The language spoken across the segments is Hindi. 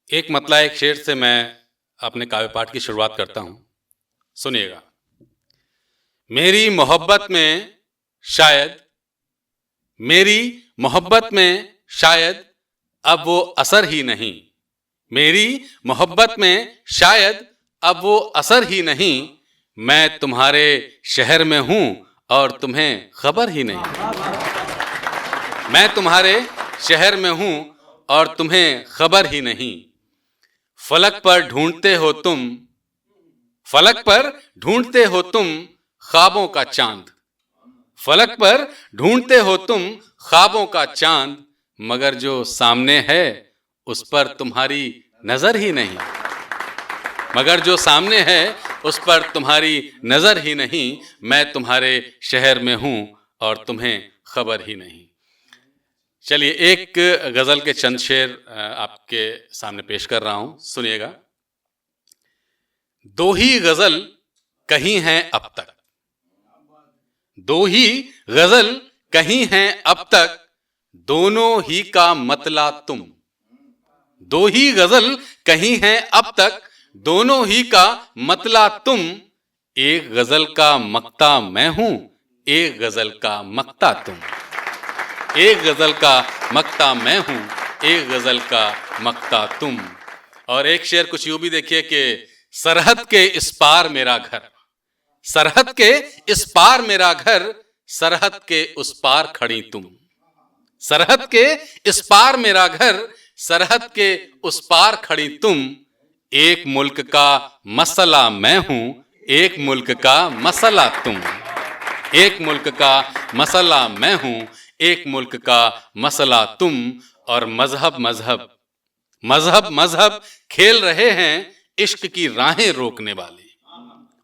एक मतला एक शेर से मैं अपने काव्य पाठ की शुरुआत करता हूं, सुनिएगा। मेरी मोहब्बत में शायद, मेरी मोहब्बत में शायद अब वो असर ही नहीं, मेरी मोहब्बत में शायद अब वो असर ही नहीं, मैं तुम्हारे शहर में हूं और तुम्हें खबर ही नहीं। मैं तुम्हारे शहर में हूं और तुम्हें खबर ही नहीं। फलक पर ढूंढते हो तुम, फलक पर ढूंढते हो तुम ख्वाबों का चांद, फलक पर ढूंढते हो तुम ख्वाबों का चांद, मगर जो सामने है उस पर तुम्हारी नजर ही नहीं, मगर जो सामने है उस पर तुम्हारी नजर ही नहीं, मैं तुम्हारे शहर में हूं और तुम्हें खबर ही नहीं। चलिए एक गजल के चंद शेर आपके सामने पेश कर रहा हूं, सुनिएगा। दो ही गजल कहीं हैं अब तक, दो ही गजल कहीं हैं अब तक, दोनों ही का मतला तुम, दो ही गजल कहीं हैं अब तक, दोनों ही का मतला तुम, एक गजल का मक्ता मैं हूं, एक गजल का मक्ता तुम, एक गजल का मक्ता मैं हूं, एक गजल का मक्ता तुम। और एक शेर कुछ यूं भी देखिए कि सरहद के इस पार मेरा घर, सरहद के इस पार मेरा घर, सरहद के उस पार खड़ी तुम, सरहद के इस पार मेरा घर, सरहद के उस पार खड़ी तुम, एक मुल्क का मसला मैं हूं, एक मुल्क का मसला तुम, एक मुल्क का मसला मैं हूं, एक मुल्क का मसला तुम। और मजहब मजहब मजहब मजहब खेल रहे हैं इश्क की राहें रोकने वाले,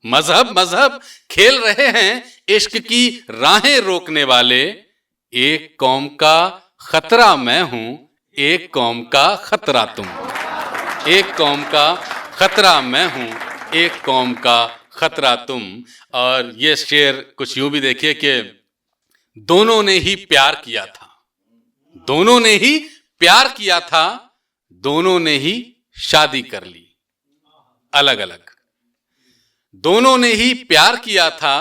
मजहब मजहब खेल रहे हैं इश्क की राहें रोकने वाले, एक कौम का खतरा मैं हूं, एक कौम का खतरा तुम, एक कौम का खतरा मैं हूं, एक कौम का खतरा तुम। और ये शेर कुछ यूं भी देखिए कि दोनों ने ही प्यार किया था, दोनों ने ही प्यार किया था, दोनों ने ही शादी कर ली अलग अलग, दोनों ने ही प्यार किया था,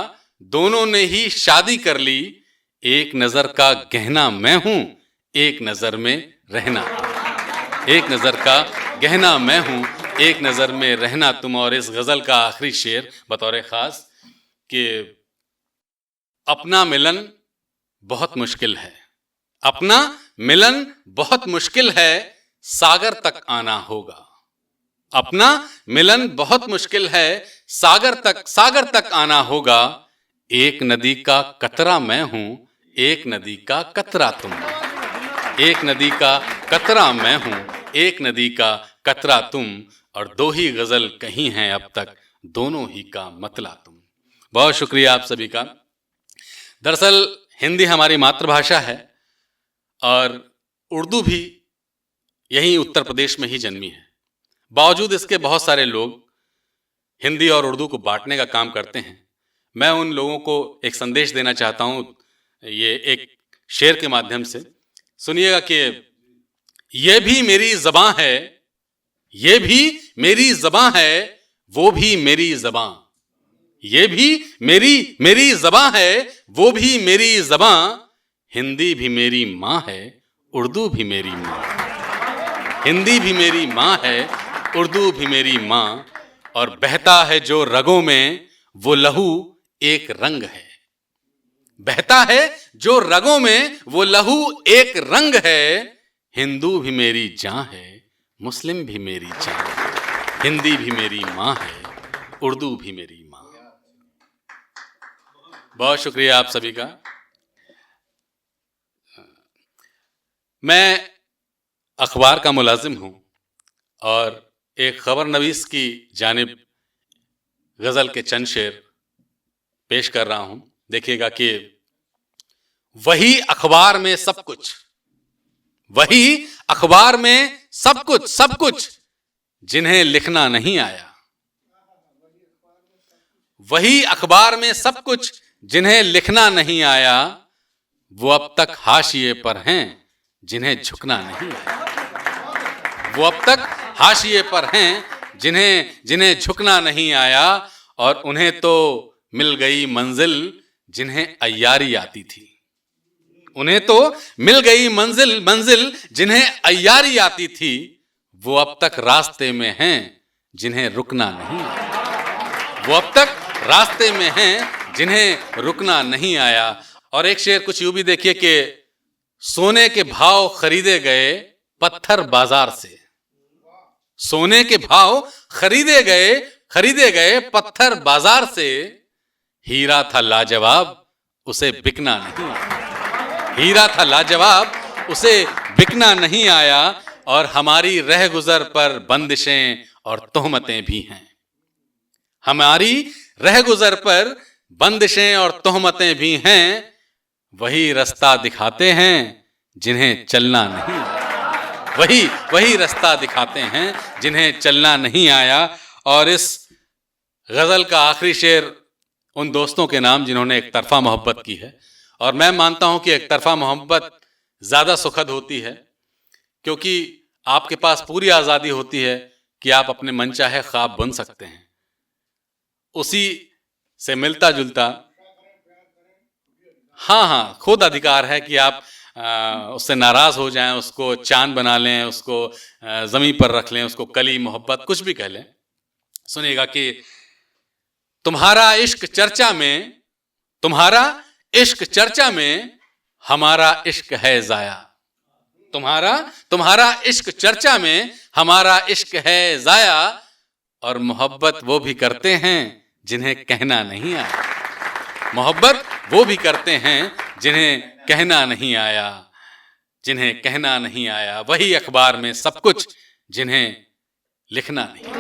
दोनों ने ही शादी कर ली, एक नजर का गहना मैं हूं, एक नजर में रहना, एक नजर का गहना मैं हूं, एक नजर में रहना तुम। और इस गजल का आखिरी शेर बतौर खास कि अपना मिलन बहुत मुश्किल है, अपना मिलन बहुत मुश्किल है, सागर तक आना होगा, अपना मिलन बहुत मुश्किल है, सागर तक आना होगा, एक नदी का कतरा मैं हूं, एक नदी का कतरा तुम, एक नदी का कतरा मैं हूं, एक नदी का कतरा तुम। और दो ही गजल कहीं हैं अब तक, दोनों ही का मतला तुम। बहुत शुक्रिया आप सभी का। दरअसल हिंदी हमारी मातृभाषा है और उर्दू भी यहीं उत्तर प्रदेश में ही जन्मी है। बावजूद इसके बहुत सारे लोग हिंदी और उर्दू को बांटने का काम करते हैं। मैं उन लोगों को एक संदेश देना चाहता हूं, ये एक शेर के माध्यम से सुनिएगा कि ये भी मेरी ज़बां है, ये भी मेरी ज़बां है, वो भी मेरी ज़बां, ये भी मेरी ज़बां है, वो भी मेरी ज़बां, हिंदी भी मेरी माँ है, उर्दू भी मेरी माँ, हिंदी भी मेरी माँ है, उर्दू भी मेरी माँ, और बहता है जो रगों में वो लहू एक रंग है, बहता है जो रगों में वो लहू एक रंग है, हिंदू भी मेरी जान है, मुस्लिम भी मेरी जान, हिंदी भी मेरी माँ है, उर्दू भी मेरी माँ। बहुत शुक्रिया आप सभी का। मैं अखबार का मुलाजिम हूं और एक खबर नवीस की जानिब गजल के चंद शेर पेश कर रहा हूं। देखिएगा कि वही अखबार में सब कुछ, वही अखबार में सब कुछ, सब कुछ जिन्हें लिखना नहीं आया, वही अखबार में सब कुछ जिन्हें लिखना नहीं आया, वो अब तक हाशिए पर हैं जिन्हें झुकना नहीं आया, वो अब तक हाशिए पर हैं जिन्हें झुकना नहीं आया, और उन्हें तो मिल गई मंजिल जिन्हें अय्यारी आती थी। उन्हें तो मिल गई मंजिल जिन्हें अय्यारी आती थी, वो अब तक रास्ते में हैं जिन्हें रुकना नहीं आया। वो अब तक रास्ते में हैं जिन्हें रुकना नहीं आया। और एक शेर कुछ यूं भी देखिए कि सोने के भाव खरीदे गए पत्थर बाजार से। सोने के भाव खरीदे गए पत्थर बाजार से, हीरा था लाजवाब उसे बिकना नहीं आया। हीरा था लाजवाब उसे बिकना नहीं आया। और हमारी रह गुजर पर बंदिशें और तोहमतें भी हैं। हमारी रह गुजर पर बंदिशें और तोहमतें भी हैं। वही रास्ता दिखाते हैं जिन्हें चलना नहीं आया। वही रास्ता दिखाते हैं जिन्हें चलना नहीं आया। और इस गजल का आखिरी शेर उन दोस्तों के नाम जिन्होंने एक तरफा मोहब्बत की है। और मैं मानता हूं कि एक तरफा मोहब्बत ज्यादा सुखद होती है, क्योंकि आपके पास पूरी आजादी होती है कि आप अपने मनचाहे ख्वाब बुन सकते हैं। उसी से मिलता जुलता हाँ खुद अधिकार है कि आप उससे नाराज हो जाएं, उसको चांद बना लें, उसको जमीन पर रख लें, उसको कली मोहब्बत कुछ भी कह लें। सुनिएगा कि तुम्हारा इश्क चर्चा में हमारा इश्क है जाया। तुम्हारा इश्क चर्चा में हमारा इश्क है जाया। और मोहब्बत वो भी करते हैं जिन्हें कहना नहीं आया। मोहब्बत वो भी करते हैं जिन्हें कहना नहीं आया। वही अखबार में सब कुछ जिन्हें लिखना नहीं।